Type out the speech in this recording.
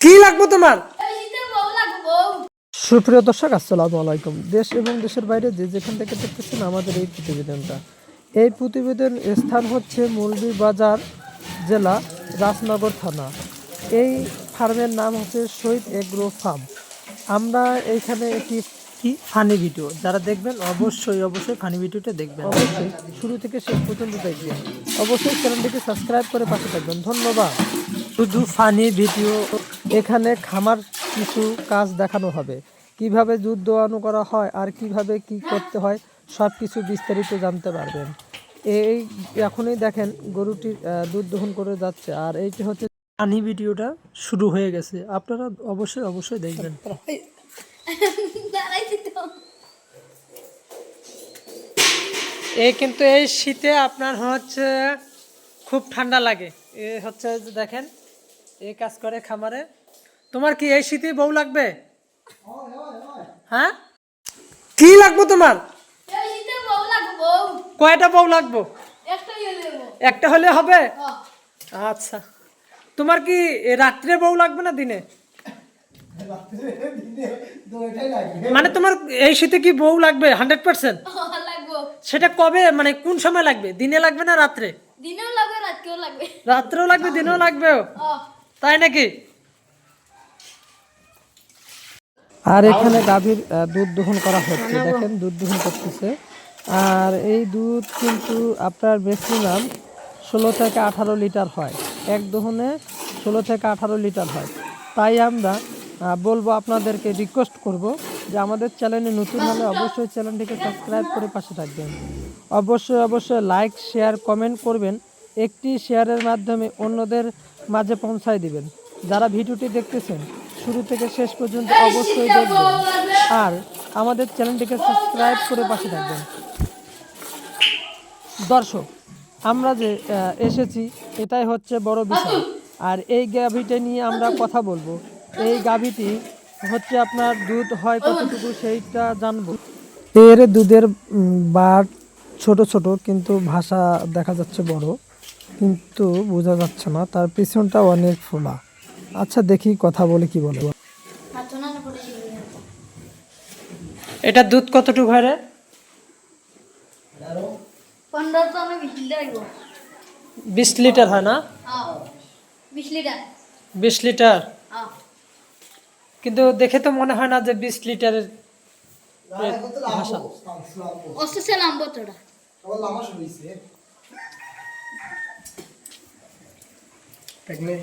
কি লাগবে তোমার? সুপ্রিয় দর্শক, আসসালামু আলাইকুম। দেশ এবং দেশের বাইরে যে যেখান থেকে দেখতেছেন আমাদের এই প্রতিবেদনটা, এই প্রতিবেদন স্থান হচ্ছে মৌলভীবাজার জেলা, রাজনগর থানা। এই ফার্মের নাম হচ্ছে শহীদ এগ্রো ফার্ম। আমরা এইখানে একটি ফানি ভিডিও, যারা দেখবেন অবশ্যই ফানি ভিডিওটা দেখবেন, অবশ্যই শুরু থেকে শেষ পর্যন্ত দেখবেন। অবশ্যই চ্যানেলটিকে সাবস্ক্রাইব করে পাশে থাকবেন। ধন্যবাদ। শুধু ফানি ভিডিও, এখানে খামার কিছু কাজ দেখানো হবে, কিভাবে দুধ দোয়ানো করা হয় আর কিভাবে কি করতে হয় সব কিছু বিস্তারিত জানতে পারবেন। এই এখনই দেখেন গরুটি দুধ দহন করে যাচ্ছে, আর এইটি হচ্ছে ফানি ভিডিওটা শুরু হয়ে গেছে। আপনারা অবশ্যই দেখবেন। কিন্তু এই শীতে আপনার হচ্ছে খুব ঠান্ডা লাগে। এ হচ্ছে যে দেখেন, এই কাজ করে খামারে। তোমার কি এই শীতে বউ লাগবে? হ্যাঁ, কি লাগবে তোমার? কয়টা বউ লাগবে? একটা হলে হবে। আচ্ছা, তোমার কি রাত্রে বউ লাগবে না দিনে? মানে তোমার এই শীতে কি বউ লাগবে 100%? সেটা কবে, মানে কোন সময় লাগবে? দিনে লাগবে না রাত্রে? দিনেও লাগবে, রাতেও লাগবে। রাত্রেও লাগবে, দিনেও লাগবে। তাই নাকি? আর এখানে গাভীর দুধ দহন করা হচ্ছে, দেখেন দুধ দহন করতেছে। আর এই দুধ কিন্তু আপনার ম্যাক্সিমাম 16 থেকে 18 লিটার হয়, এক দহনে 16 থেকে 18 লিটার হয়। তাই আমরা বলবো, আপনাদেরকে রিকোয়েস্ট করব যে আমাদের চ্যানেলে নতুন হলে অবশ্যই চ্যানেলটিকে সাবস্ক্রাইব করে পাশে থাকবেন। অবশ্যই লাইক, শেয়ার, কমেন্ট করবেন। একটি শেয়ারের মাধ্যমে অন্যদের মাঝে পৌঁছায় দিবেন। যারা ভিডিওটি দেখতেছেন শুরু থেকে শেষ পর্যন্ত অবশ্যই দেখবেন, আর আমাদের চ্যানেলটিকে সাবস্ক্রাইব করে পাশে থাকবেন। দর্শক, আমরা যে এসেছি এটাই হচ্ছে বড় বিষয়, আর এই গাভীটা নিয়ে আমরা কথা বলবো। এই গাভীটি হচ্ছে আপনার দুধ হয় কতটুকু সেইটা জানবো। এর দুধের বাট ছোট ছোট, কিন্তু ভাষা দেখা যাচ্ছে বড়, কিন্তু বোঝা যাচ্ছে না। তার পিছনটা অনেক ফোলা। আচ্ছা, দেখি কথা বলে কি বলে। এটা দুধ কতটুকু হয় রে? 20 লিটার হয় না? 20 লিটার। 20 লিটার, কিন্তু দেখে তো মনে হয় না যে 20 লিটারের ভাষা। অস্ট্রেলিয়া লাম্বতটা দেখলে